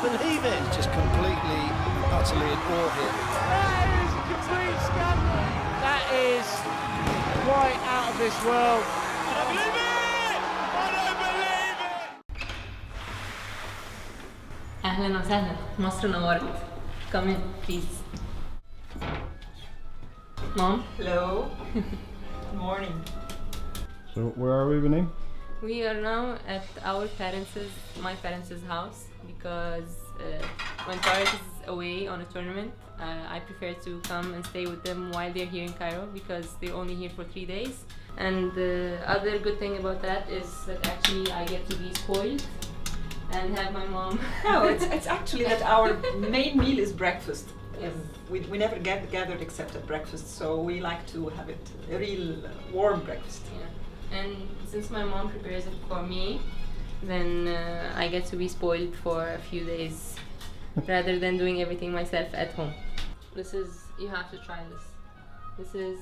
can't believe it. He's just completely, utterly in awe here. That is a complete scandal. That is quite out of this world. I don't believe it! I don't believe it! أهلا وسهلا مصر نورت. Come in, please. Mom? Hello. Good morning. So where are we, Raneem? We are now at my parents' house because when Tarek is away on a tournament, I prefer to come and stay with them while they're here in Cairo because they're only here for 3 days. And the other good thing about that is that actually I get to be spoiled and have my mom. No, it's actually that our main meal is breakfast. Yes. We never get gathered except at breakfast, so we like to have it a real warm breakfast. Yeah. And since my mom prepares it for me, then I get to be spoiled for a few days rather than doing everything myself at home. This is, you have to try this. This is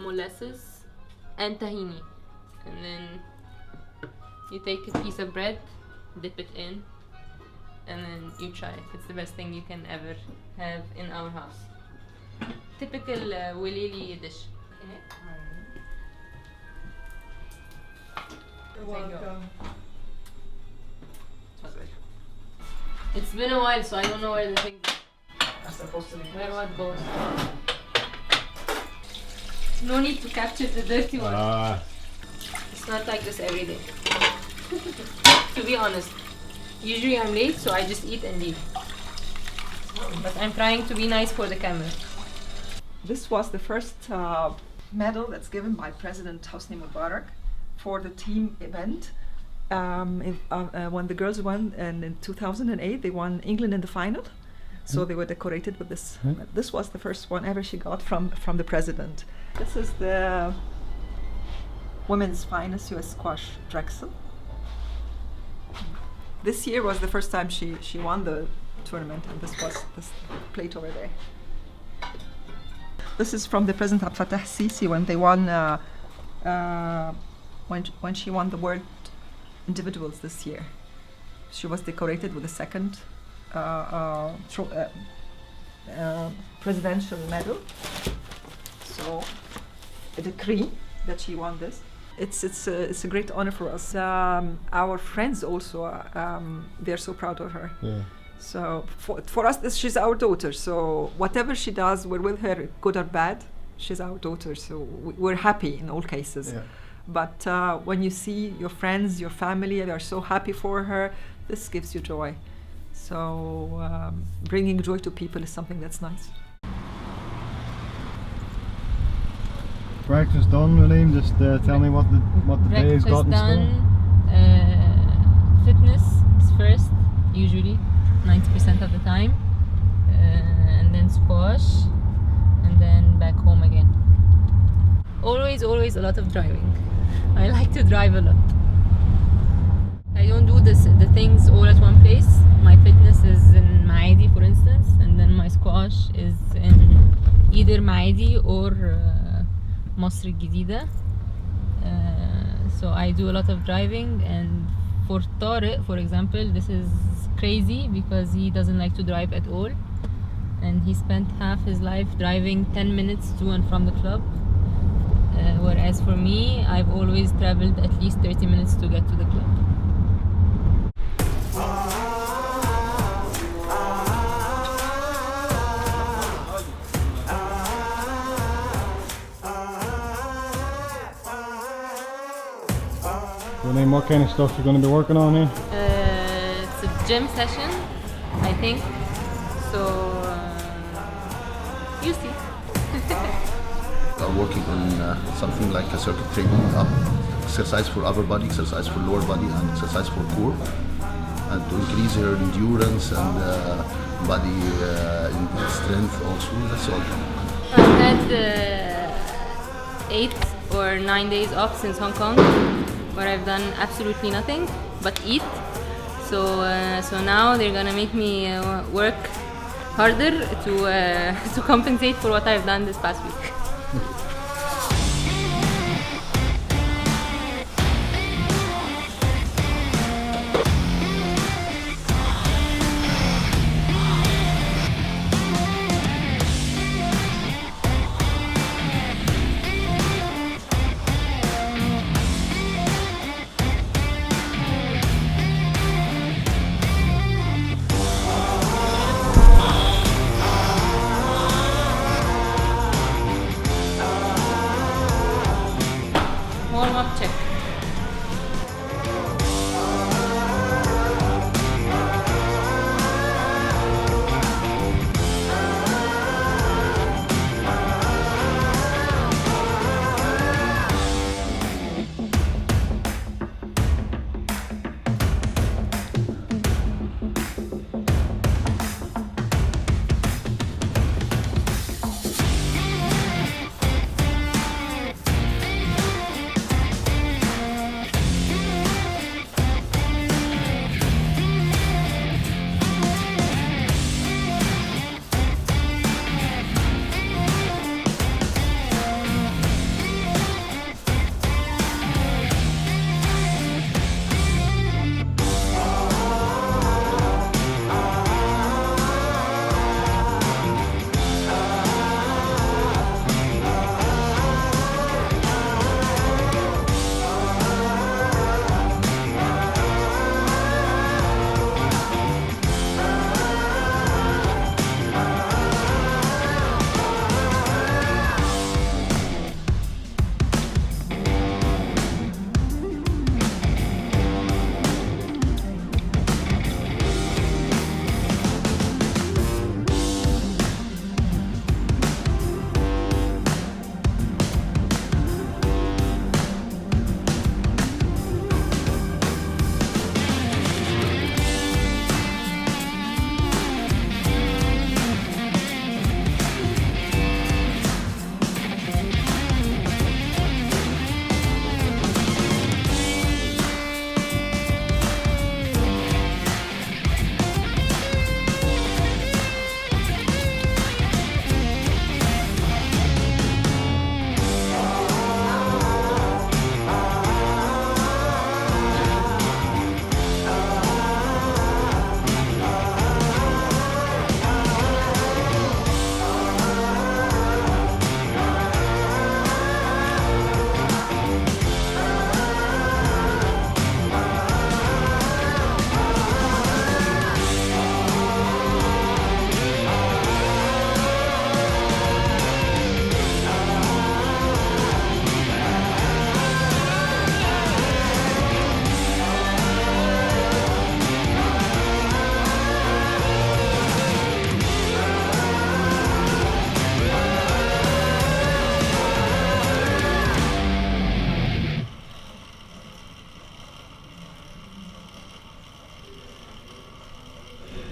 molasses and tahini. And then you take a piece of bread, dip it in, and then you try it. It's the best thing you can ever have in our house. Typical Welily dish. You're welcome. It's been a while, so I don't know where the thing I'm supposed to be. where what goes. No need to capture the dirty one. It's not like this every day. To be honest, usually I'm late, so I just eat and leave. But I'm trying to be nice for the camera. This was the first medal that's given by President Hosni Mubarak for the team event. When the girls won, and in 2008 they won England in the final, so they were decorated with this. This was the first one ever she got from the president. This is the women's finest US squash Drexel. This year was the first time she won the tournament, and this was this plate over there. This is from the President Abdel Fattah Sisi when they won when she won the World Individuals this year. She was decorated with the second presidential medal. So a decree that she won this. It's a great honor for us. Our friends also, they're so proud of her. Yeah. So for us, she's our daughter. So whatever she does, we're with her, good or bad. She's our daughter. So we're happy in all cases. Yeah. But when you see your friends, your family, they are so happy for her, this gives you joy. So bringing joy to people is something that's nice. Breakfast done, Raneem. Just tell me what the day's got in store. Fitness is first, usually 90% of the time, and then squash, and then back home again. Always a lot of driving. I like to drive a lot. I don't do the things all at one place. My fitness is in Maadi, for instance, and then my squash is in either Maadi or Masr Al-Jadida. So I do a lot of driving, and for Tariq, for example, this is crazy because he doesn't like to drive at all, and he spent half his life driving 10 minutes to and from the club. Whereas for me, I've always traveled at least 30 minutes to get to the club. Raneem, what kind of stuff you're going to be working on here? It's a gym session, I think. So, you see. Are working on something like a circuit training, exercise for upper body, exercise for lower body, and exercise for core, and to increase your endurance and body strength also. That's all. I've had 8 or 9 days off since Hong Kong, where I've done absolutely nothing but eat. So now they're gonna make me work harder to compensate for what I've done this past week.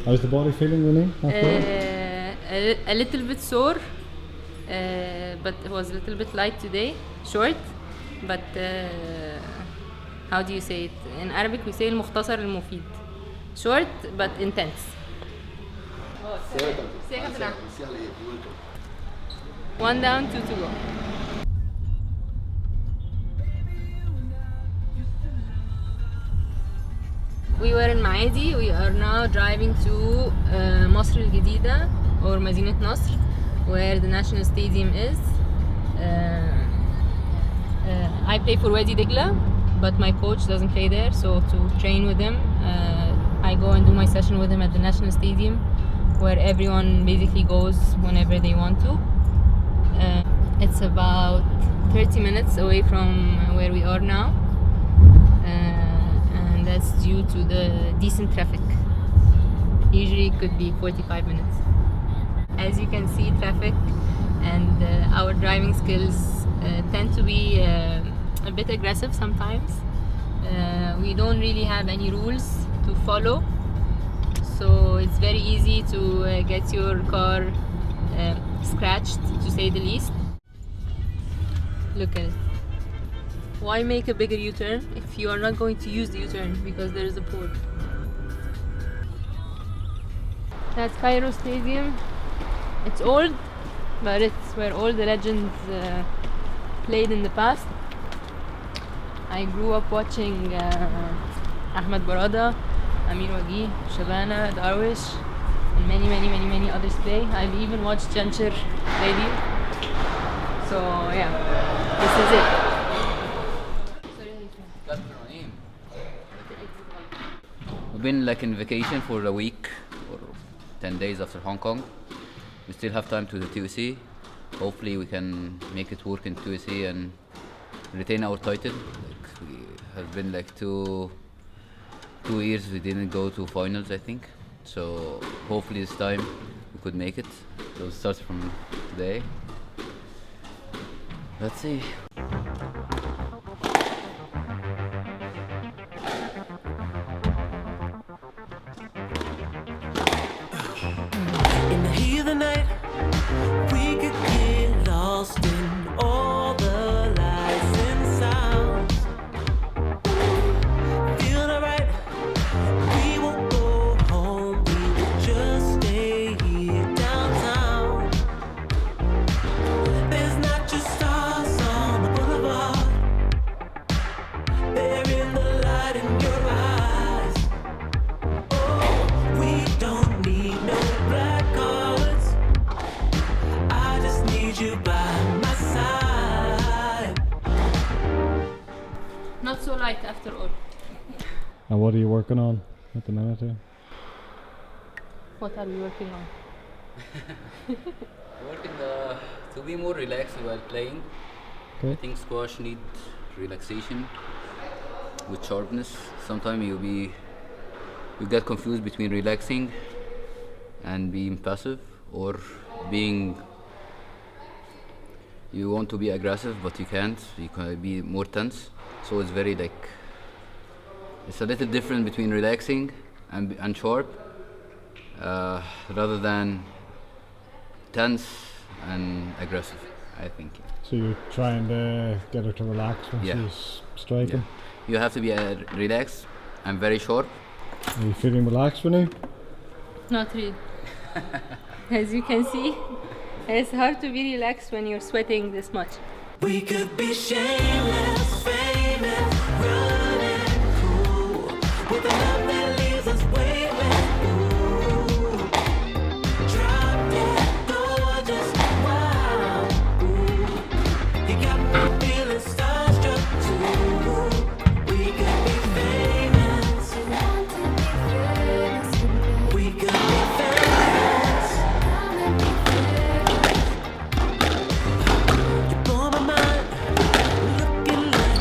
How's the body feeling, Raneem? A little bit sore, but it was a little bit light today, short, but how do you say it? In Arabic we say المختصر المفيد. Short but intense. One down, two to go. We were in Maadi. We are now driving to مصر الجديدة or مدينة نصر, where the national stadium is. I play for Wadi Degla, but my coach doesn't play there, so to train with him, I go and do my session with him at the national stadium, where everyone basically goes whenever they want to. It's about 30 minutes away from where we are now, and that's due to the decent traffic. Usually it could be 45 minutes. As you can see, traffic and our driving skills tend to be a bit aggressive sometimes. We don't really have any rules to follow, so it's very easy to get your car scratched, to say the least. Look at it. Why make a bigger U-turn if you are not going to use the U-turn because there is a port? That's Cairo Stadium. It's old, but it's where all the legends played in the past. I grew up watching Ahmed Barada, Amir Wagi, Shabana, Darwish, and many others play. I've even watched Janshir play here. So yeah, this is it. We've been like in vacation for a week or 10 days after Hong Kong. We still have time to the TOC. Hopefully we can make it work in TOC and retain our title. Like, we have been like two years we didn't go to finals, I think. So hopefully this time we could make it. So it starts from today. Let's see. In the heat of the night, we could get lost in all the lights and sounds. Feeling alright, we won't go home, we will just stay here downtown. There's not just stars on the boulevard, they're in the light in your eyes. Oh, we don't need no black cards, I just need you by my side. Not so light after all. And what are you working on at the minute here? What are we working on? Working to be more relaxed while playing. Okay. I think squash needs relaxation with sharpness. Sometimes you get confused between relaxing and being passive, or you want to be aggressive but you can't. You can be more tense. So it's very like it's a little different between relaxing and sharp, rather than tense and aggressive, I think. So you're trying to get her to relax when Yeah. she's striking? You have to be relaxed and very sharp. Are you feeling relaxed, Raneem? Not really. As you can see, it's hard to be relaxed when you're sweating this much. We could be shameless, famous, running cool, with a love that leaves us weightless. Ooh, drop dead gorgeous, wow. Ooh, you got me feeling starstruck too. We could be famous. We could be famous. You blow my mind, looking like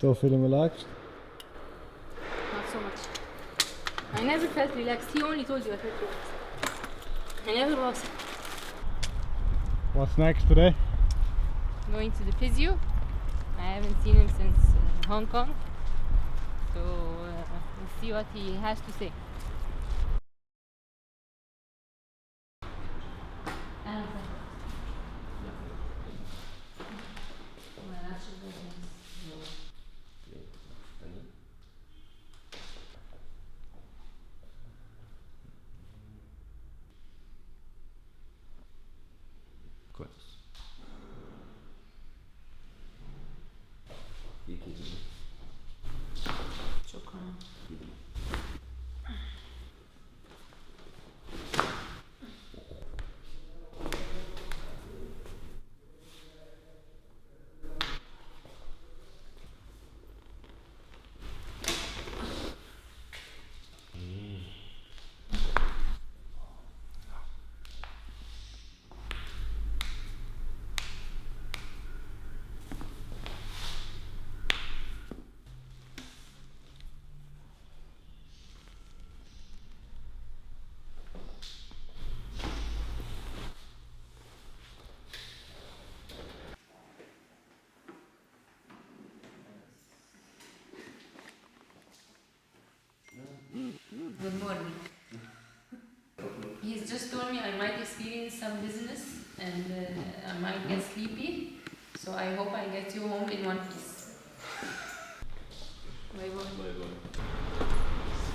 Still feeling relaxed? Not so much. I never felt relaxed. He only told you I felt relaxed. I never was. What's next today? Going to the physio. I haven't seen him since Hong Kong. So we'll see what he has to say. شكرا. Good morning. He's just told me I might experience some dizziness and I might get sleepy. So I hope I get you home in one piece. Bye bye.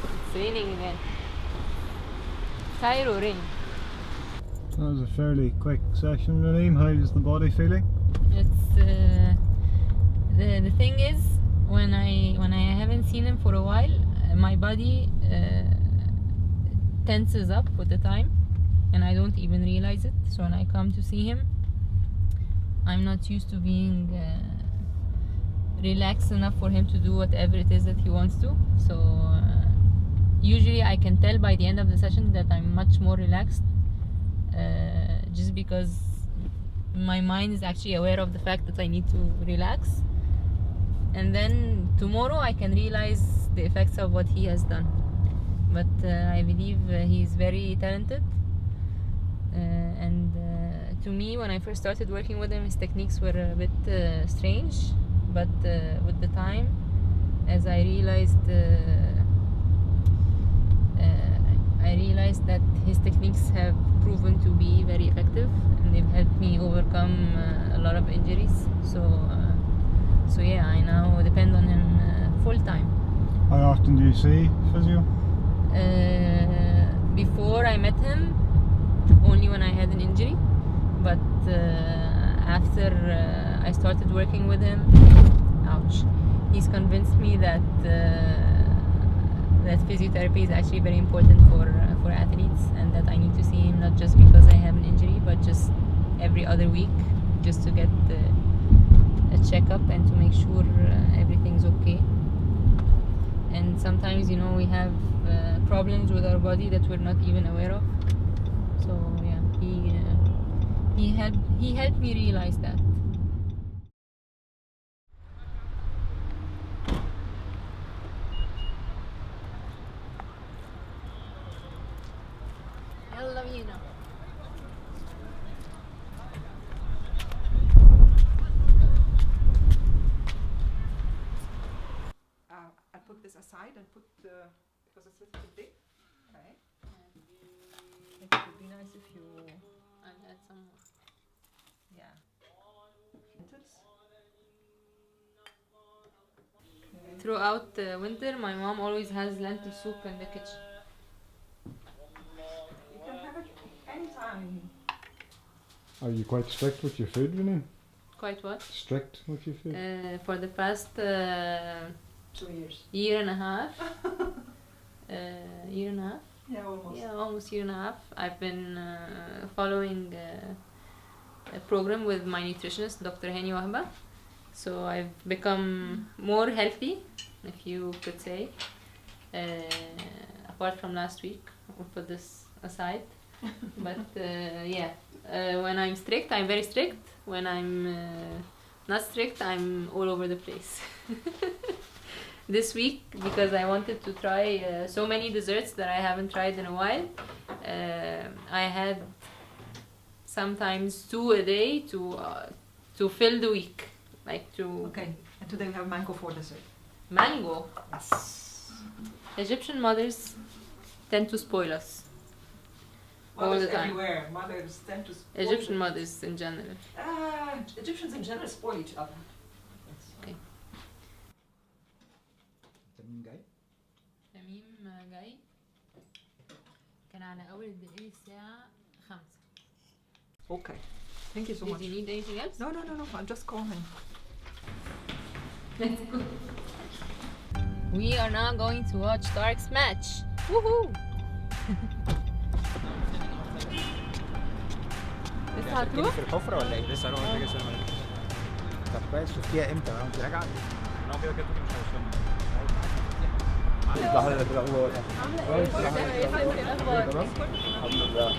It's raining again. Cairo rain. That was a fairly quick session, Raneem. How's the body feeling? It's the thing is when I haven't seen him for a while, my body tenses up with the time and I don't even realize it. So when I come to see him, I'm not used to being relaxed enough for him to do whatever it is that he wants to. So usually I can tell by the end of the session that I'm much more relaxed, just because my mind is actually aware of the fact that I need to relax. And then tomorrow I can realize the effects of what he has done. But I believe he's very talented. And to me, when I first started working with him, his techniques were a bit strange. But with the time, as I realized that his techniques have proven to be very effective, and they've helped me overcome a lot of injuries. So yeah, I now depend on him full time. How often do you see physio? Before I met him, only when I had an injury. But after I started working with him, ouch, he's convinced me that that physiotherapy is actually very important for athletes, and that I need to see him not just because I have an injury, but just every other week, just to get a checkup and to make sure everything's okay. And sometimes, you know, we have problems with our body that we're not even aware of. So yeah, he helped me realize that. يلا بينا. I put this aside and put because it's a little bit big. Okay. It would be nice if you I'll add some more. yeah. Throughout the winter, my mom always has lentil soup in the kitchen. You can have it anytime. Are you quite strict with your food, Raneem? Quite what? Strict with your food? For the past 2 years. year and a half. Year and a half? Yeah, almost. Yeah, almost year and a half. I've been following a program with my nutritionist, Dr. Hani Wahba. So I've become more healthy, if you could say. Apart from last week, we'll put this aside. But yeah, when I'm strict, I'm very strict. When I'm not strict, I'm all over the place. this week because I wanted to try so many desserts that I haven't tried in a while. I had sometimes 2 a day to fill the week, like to. Okay, and today we have mango for dessert. Mango. Yes. Egyptian mothers tend to spoil us all the time. Everywhere. Mothers tend to spoil Egyptian mothers in general. Egyptians in general spoil each other. Okay. تميم جاي؟ تميم جاي كان على أول الدقيقة الساعة 5. Okay. Thank you so much. Did you need anything else? No, I'll just call him. Let's go. We are now going to watch Tark's match. Woohoo! لسه هتروح؟ في الحفرة ولا ايه؟ لسه هروح محتاج اسلم. طب كويس شفتيها امتى؟ انت راجعة؟ انا كده كده مش هستنى. عاملة ايه؟ الأخبار؟ الحمد لله.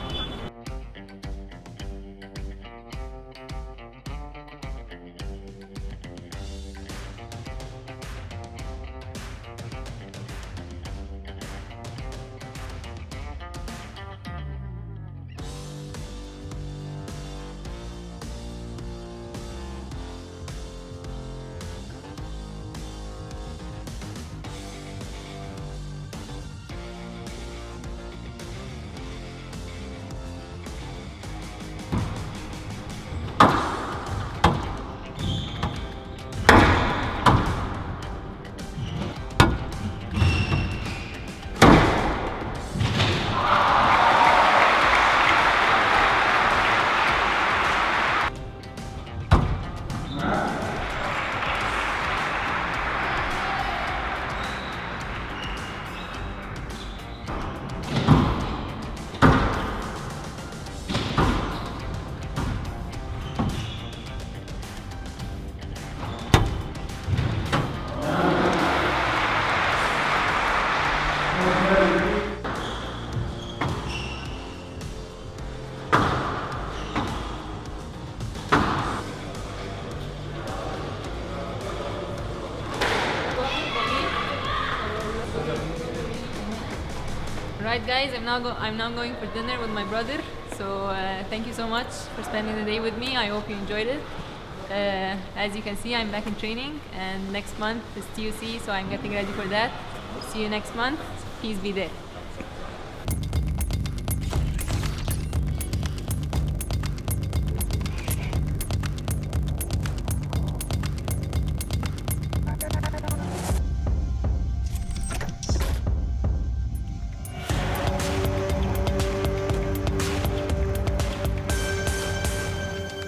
Right, guys, I'm now going for dinner with my brother. So thank you so much for spending the day with me. I hope you enjoyed it. As you can see, I'm back in training, and next month is TUC, so I'm getting ready for that. See you next month. Peace be there.